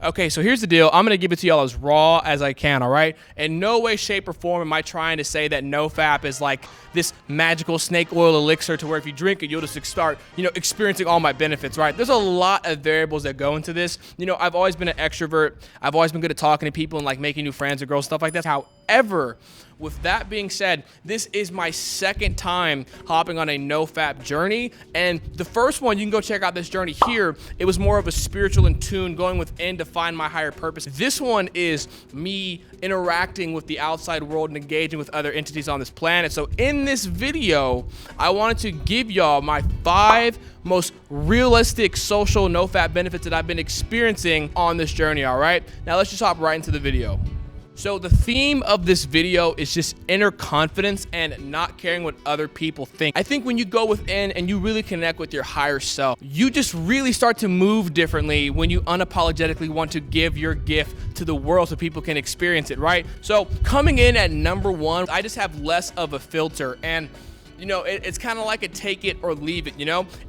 Okay, so here's the deal. I'm gonna give it to y'all as raw as I can, all right? In no way, shape, or form am I trying to say that NoFap is like this magical snake oil elixir to where if you drink it, you'll just start, experiencing all my benefits, right? There's a lot of variables that go into this. I've always been an extrovert. I've always been good at talking to people and like making new friends or girls, stuff like that. However, with that being said, this is my second time hopping on a NoFap journey. And the first one, you can go check out this journey here. It was more of a spiritual in tune, going within to find my higher purpose. This one is me interacting with the outside world and engaging with other entities on this planet. So in this video, I wanted to give y'all my 5 most realistic social NoFap benefits that I've been experiencing on this journey, all right? Now let's just hop right into the video. So the theme of this video is just inner confidence and not caring what other people think. I think when you go within and you really connect with your higher self, you just really start to move differently when you unapologetically want to give your gift to the world so people can experience it, right? So coming in at number 1, I just have less of a filter, and it's kind of like a take it or leave it,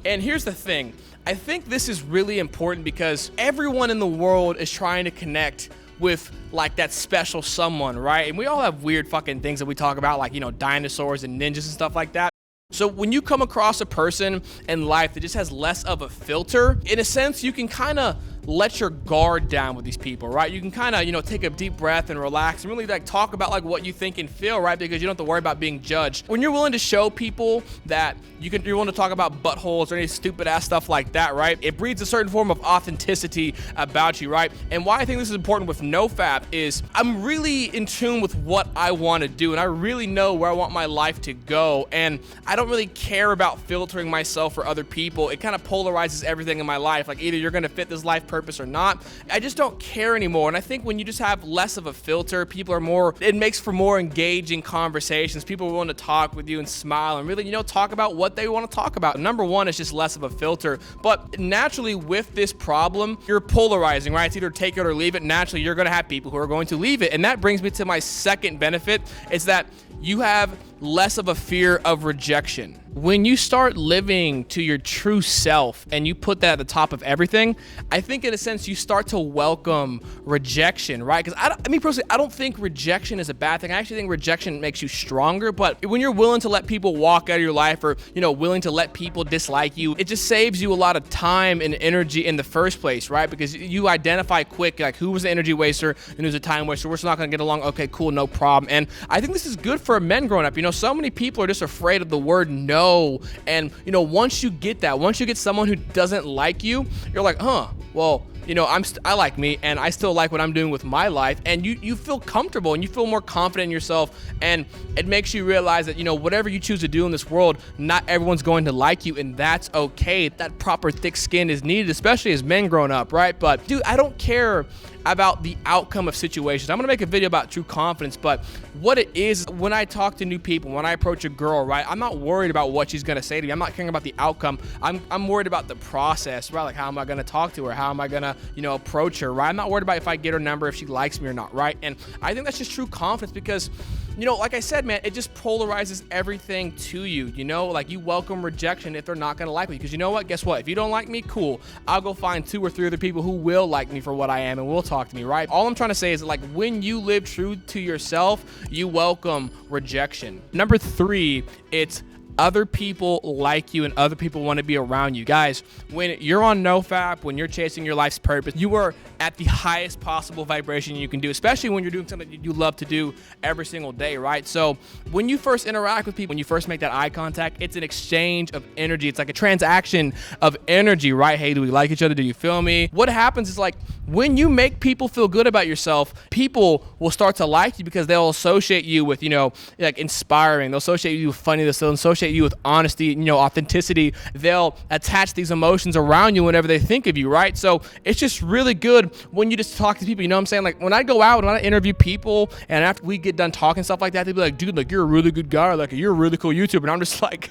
And here's the thing. I think this is really important because everyone in the world is trying to connect with like that special someone, right? And we all have weird fucking things that we talk about, like, dinosaurs and ninjas and stuff like that. So when you come across a person in life that just has less of a filter, in a sense, you can kind of let your guard down with these people, right? You can kind of, take a deep breath and relax and really like talk about like what you think and feel, right? Because you don't have to worry about being judged. When you're willing to show people that you're willing to talk about buttholes or any stupid ass stuff like that, right? It breeds a certain form of authenticity about you, right? And why I think this is important with NoFap is I'm really in tune with what I want to do, and I really know where I want my life to go, and I don't really care about filtering myself for other people. It kind of polarizes everything in my life. Like either you're going to fit this life purpose or not. I just don't care anymore. And I think when you just have less of a filter, it makes for more engaging conversations. People are willing to talk with you and smile and really, talk about what they want to talk about. Number 1 is just less of a filter. But naturally with this problem, you're polarizing, right? It's either take it or leave it. Naturally, you're going to have people who are going to leave it. And that brings me to my second benefit, is that you have less of a fear of rejection. When you start living to your true self and you put that at the top of everything, I think in a sense you start to welcome rejection, right? Because personally, I don't think rejection is a bad thing. I actually think rejection makes you stronger. But when you're willing to let people walk out of your life, or willing to let people dislike you, it just saves you a lot of time and energy in the first place, right? Because you identify quick, like who was the energy waster and who's a time waster. We're just not going to get along. Okay, cool, no problem. And I think this is good for men growing up. So many people are just afraid of the word no. And, once you get someone who doesn't like you, you're like, well, I like me and I still like what I'm doing with my life. And you feel comfortable and you feel more confident in yourself. And it makes you realize that, whatever you choose to do in this world, not everyone's going to like you, and that's okay. That proper thick skin is needed, especially as men growing up, right? But dude, I don't care about the outcome of situations. I'm gonna make a video about true confidence, but what it is, when I talk to new people, when I approach a girl, right, I'm not worried about what she's gonna say to me. I'm not caring about the outcome. I'm worried about the process, right? Like, how am I gonna talk to her? How am I gonna, approach her, right? I'm not worried about if I get her number, if she likes me or not, right? And I think that's just true confidence because, like I said, man, it just polarizes everything to you, like you welcome rejection if they're not gonna like me. Because you know what? Guess what? If you don't like me, cool. I'll go find 2 or 3 other people who will like me for what I am and will talk to me, right? All I'm trying to say is that, like, when you live true to yourself, you welcome rejection. Number 3, it's other people like you and other people want to be around you. Guys, when you're on NoFap, when you're chasing your life's purpose, you are at the highest possible vibration you can do, especially when you're doing something that you love to do every single day, right? So when you first interact with people, when you first make that eye contact, it's an exchange of energy. It's like a transaction of energy, right? Hey, do we like each other? Do you feel me? What happens is, like, when you make people feel good about yourself, people will start to like you because they'll associate you with, like inspiring. They'll associate you with funny. They'll associate you with honesty, authenticity. They'll attach these emotions around you whenever they think of you, right? So it's just really good when you just talk to people, what I'm saying? Like, when I go out and I interview people and after we get done talking stuff like that, they'll be like, dude, like, you're a really good guy, like, you're a really cool YouTuber. And I'm just like,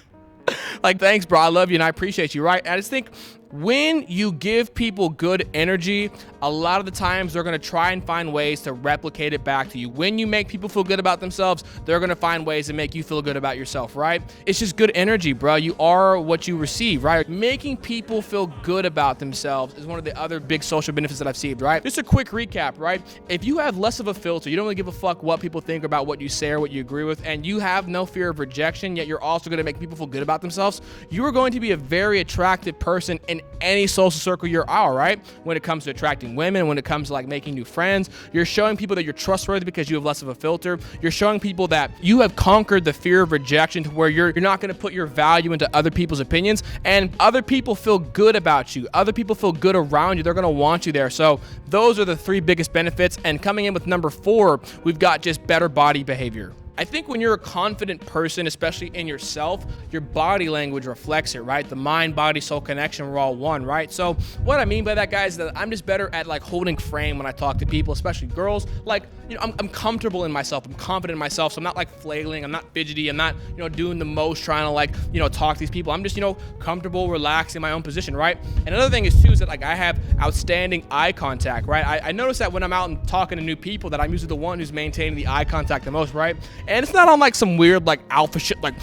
thanks, bro. I love you and I appreciate you, right? And I just think when you give people good energy, a lot of the times they're going to try and find ways to replicate it back to you. When you make people feel good about themselves, they're going to find ways to make you feel good about yourself, right? It's just good energy, bro. You are what you receive, right? Making people feel good about themselves is one of the other big social benefits that I've seen, right? Just a quick recap, right? If you have less of a filter, you don't really give a fuck what people think about what you say or what you agree with, and you have no fear of rejection, yet you're also going to make people feel good about themselves, you are going to be a very attractive person in any social circle you're at, right? When it comes to attracting women, when it comes to like making new friends, you're showing people that you're trustworthy because you have less of a filter. You're showing people that you have conquered the fear of rejection to where you're not going to put your value into other people's opinions, and other people feel good about you. Other people feel good around you. They're going to want you there. So those are the 3 biggest benefits. And coming in with number 4, we've got just better body behavior. I think when you're a confident person, especially in yourself, your body language reflects it, right? The mind, body, soul connection, we're all one, right? So what I mean by that, guys, is that I'm just better at like holding frame when I talk to people, especially girls. Like, you know, I'm comfortable in myself. I'm confident in myself. So I'm not like flailing. I'm not fidgety. I'm not, you know, doing the most trying to like, you know, talk to these people. I'm just, you know, comfortable, relaxed in my own position, right? And another thing is too, is that like I have outstanding eye contact, right? I notice that when I'm out and talking to new people that I'm usually the one who's maintaining the eye contact the most, right? And it's not on like some weird like alpha shit, like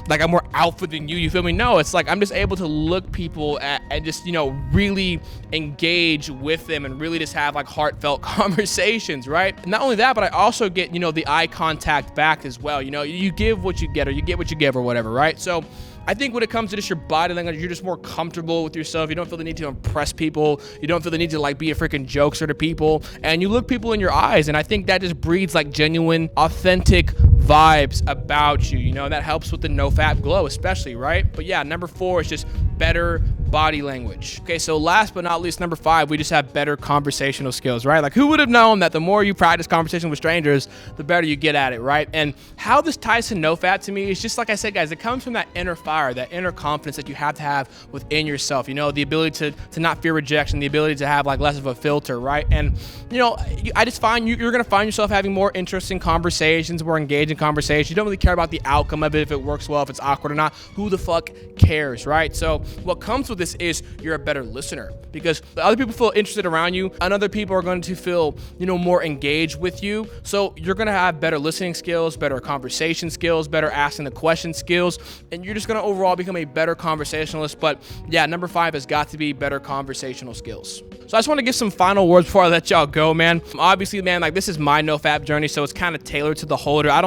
I'm more alpha than you feel me? No, it's like I'm just able to look people at and just, you know, really engage with them and really just have like heartfelt conversations, right? And not only that, but I also get, you know, the eye contact back as well. You know, you give what you get, or you get what you give, or whatever, right? So I think when it comes to just your body language, you're just more comfortable with yourself. You don't feel the need to impress people. You don't feel the need to like be a freaking jokester to people. And you look people in your eyes, and I think that just breeds like genuine, authentic vibes about you. You know, that helps with the no fap glow especially, right? But yeah, number 4 is just better body language. Okay, so last but not least, number 5, we just have better conversational skills, right? Like, who would have known that the more you practice conversation with strangers, the better you get at it, right? And how this ties to no fap to me is just like I said, guys, it comes from that inner fire, that inner confidence that you have to have within yourself. You know, the ability to not fear rejection, the ability to have like less of a filter, right? And you know, I just find you're gonna find yourself having more interesting conversations, more engaging conversations. You don't really care about the outcome of it, if it works well, if it's awkward or not. Who the fuck cares, right? So what comes with this is you're a better listener, because other people feel interested around you, and other people are going to feel, you know, more engaged with you. So you're going to have better listening skills, better conversation skills, better asking the question skills, and you're just going to overall become a better conversationalist. But yeah, number 5 has got to be better conversational skills. So I just want to give some final words before I let y'all go, man. Obviously, man, like this is my no-fap journey, so it's kind of tailored to the holder. I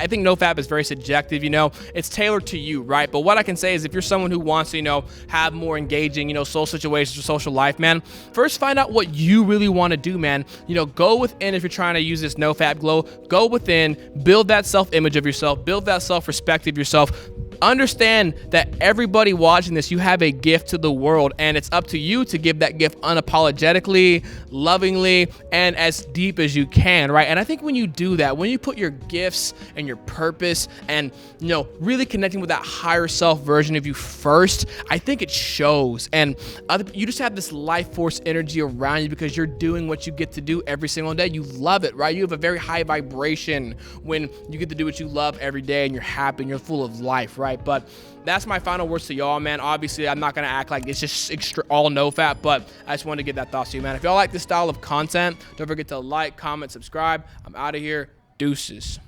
think no-fap is very subjective, you know. It's tailored to you, right? But what I can say is if you're someone who wants to, you know, have more engaging, you know, social situations or social life, man, first find out what you really want to do, man. You know, go within. If you're trying to use this no-fap glow, go within, build that self-image of yourself, build that self-respect of yourself. Understand that everybody watching this, you have a gift to the world, and it's up to you to give that gift unapologetically, lovingly, and as deep as you can, right? And I think when you do that, when you put your gifts and your purpose and, you know, really connecting with that higher self version of you first, I think it shows. And you just have this life force energy around you because you're doing what you get to do every single day. You love it, right? You have a very high vibration when you get to do what you love every day, and you're happy and you're full of life, right? But that's my final words to y'all, man. Obviously, I'm not going to act like it's just all no-fap, but I just wanted to get that thought to you, man. If y'all like this style of content, don't forget to like, comment, subscribe. I'm out of here. Deuces.